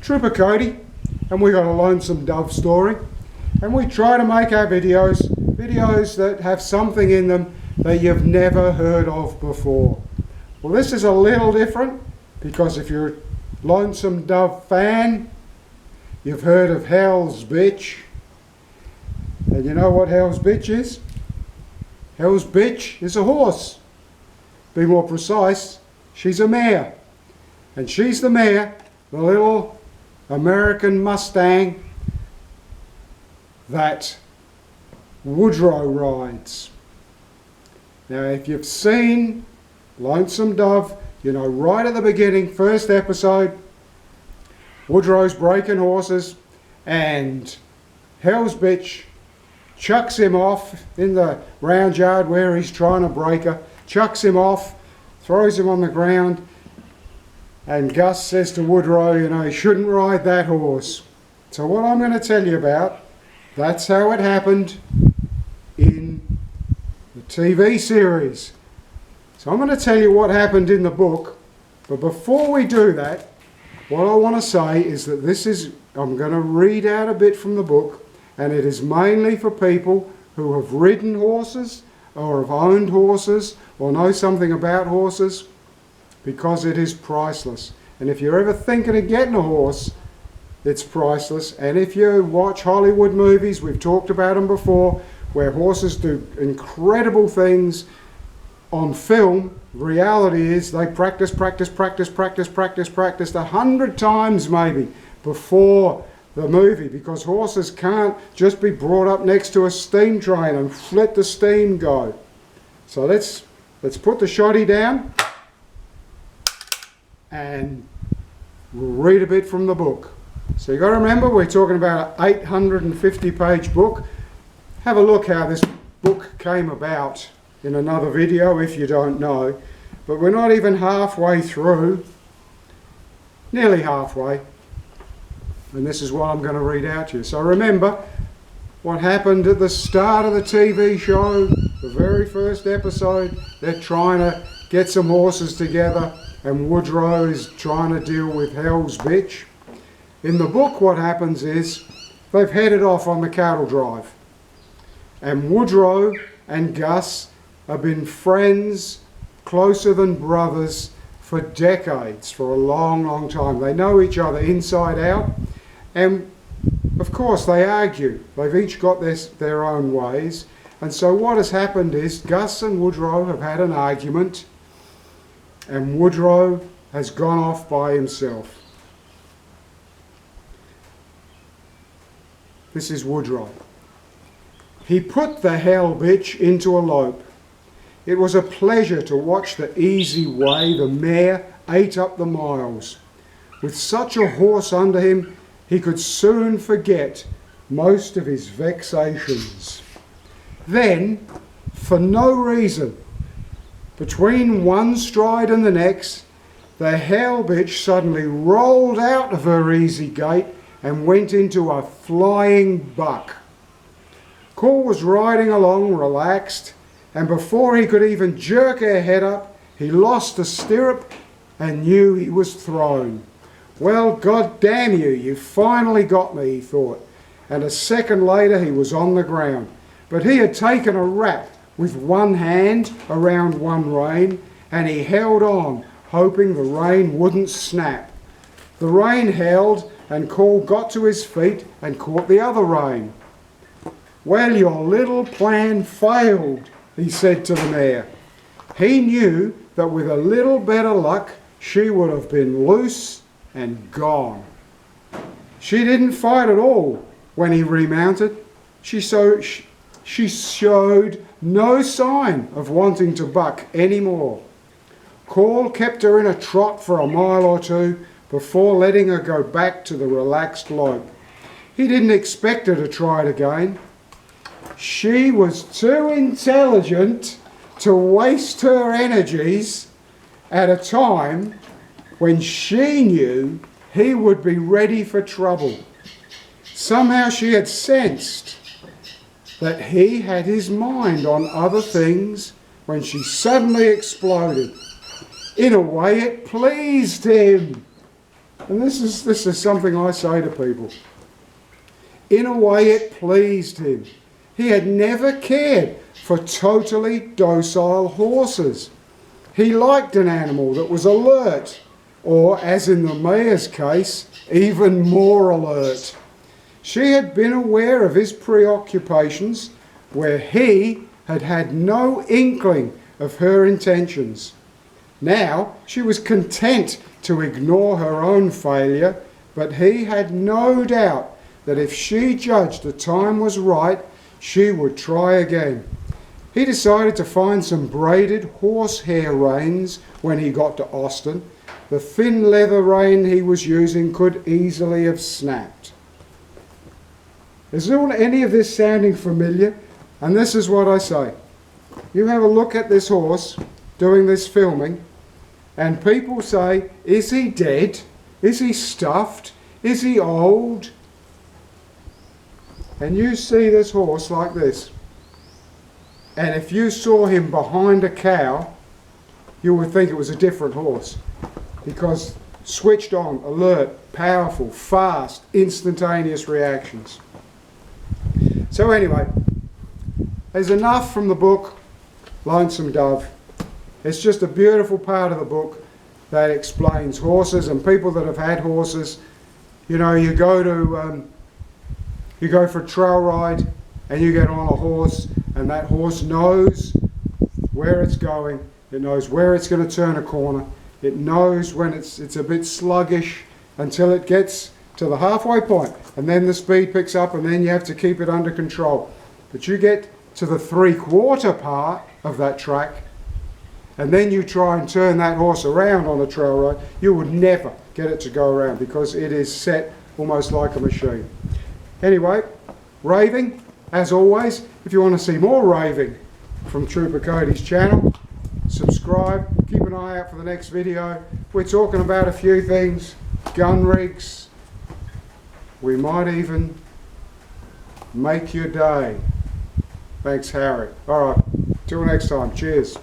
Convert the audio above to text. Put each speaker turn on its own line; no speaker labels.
Trooper Cody, and we got a Lonesome Dove story, and we try to make our videos that have something in them that you've never heard of before. Well, this is a little different because if you're a Lonesome Dove fan, you've heard of Hell's Bitch, and you know what Hell's Bitch is? Hell's Bitch is a horse. Be more precise, she's a mare. And she's the mare, the little American Mustang that Woodrow rides. Now, if you've seen Lonesome Dove, you know right at the beginning, first episode, Woodrow's breaking horses and Hell's Bitch chucks him off in the round yard where he's trying to break her, chucks him off, throws him on the ground, and Gus says to Woodrow, you know, he shouldn't ride that horse. So what I'm going to tell you about, that's how it happened in the TV series. So I'm going to tell you what happened in the book, but before we do that, what I want to say is that I'm going to read out a bit from the book, and it is mainly for people who have ridden horses or have owned horses or know something about horses, because it is priceless. And if you're ever thinking of getting a horse, it's priceless. And if you watch Hollywood movies, we've talked about them before, where horses do incredible things on film, reality is they practice 100 times maybe before the movie, because horses can't just be brought up next to a steam train and let the steam go. So let's put the shoddy down and we'll read a bit from the book. So you've got to remember, we're talking about an 850-page book. Have a look how this book came about in another video if you don't know. But we're not even halfway through, nearly halfway. And this is what I'm going to read out to you. So remember what happened at the start of the TV show, the very first episode. They're trying to get some horses together, and Woodrow is trying to deal with Hell's Bitch. In the book, what happens is they've headed off on the cattle drive, and Woodrow and Gus have been friends, closer than brothers, for decades, for a long, long time. They know each other inside out, and of course they argue. They've each got their own ways, and so what has happened is Gus and Woodrow have had an argument, and Woodrow has gone off by himself. This is Woodrow. He put the Hell Bitch into a lope. It was a pleasure to watch the easy way the mare ate up the miles. With such a horse under him, he could soon forget most of his vexations. Then, for no reason, between one stride and the next, the Hell Bitch suddenly rolled out of her easy gait and went into a flying buck. Cole was riding along relaxed, and before he could even jerk her head up, he lost a stirrup and knew he was thrown. Well, God damn you, you finally got me, he thought, and a second later he was on the ground. But he had taken a rap with one hand around one rein, and he held on, hoping the rein wouldn't snap. The rein held, and Cole got to his feet and caught the other rein. Well, your little plan failed, he said to the mare. He knew that with a little better luck, she would have been loose and gone. She didn't fight at all when he remounted. She showed no sign of wanting to buck anymore. Cole kept her in a trot for a mile or two before letting her go back to the relaxed lope. He didn't expect her to try it again. She was too intelligent to waste her energies at a time when she knew he would be ready for trouble. Somehow she had sensed that he had his mind on other things when she suddenly exploded. In a way, it pleased him. And this is something I say to people. In a way it pleased him. He had never cared for totally docile horses. He liked an animal that was alert, or as in the mare's case, even more alert. She had been aware of his preoccupations where he had had no inkling of her intentions. Now she was content to ignore her own failure, but he had no doubt that if she judged the time was right, she would try again. He decided to find some braided horsehair reins when he got to Austin. The thin leather rein he was using could easily have snapped. Is any of this sounding familiar? And this is what I say. You have a look at this horse doing this filming, and people say, is he dead? Is he stuffed? Is he old? And you see this horse like this. And if you saw him behind a cow, you would think it was a different horse. Because switched on, alert, powerful, fast, instantaneous reactions. So anyway, there's enough from the book Lonesome Dove. It's just a beautiful part of the book that explains horses and people that have had horses. You know, you go for a trail ride and you get on a horse, and that horse knows where it's going. It knows where it's going to turn a corner. It knows when it's a bit sluggish until it gets to the halfway point, and then the speed picks up, and then you have to keep it under control. But you get to the 3/4 part of that track, and then you try and turn that horse around on a trail ride, you would never get it to go around because it is set almost like a machine. Anyway, raving, as always. If you want to see more raving from Trooper Cody's channel, subscribe, keep an eye out for the next video. We're talking about a few things, gun rigs. We might even make your day. Thanks, Harry. All right, till next time. Cheers.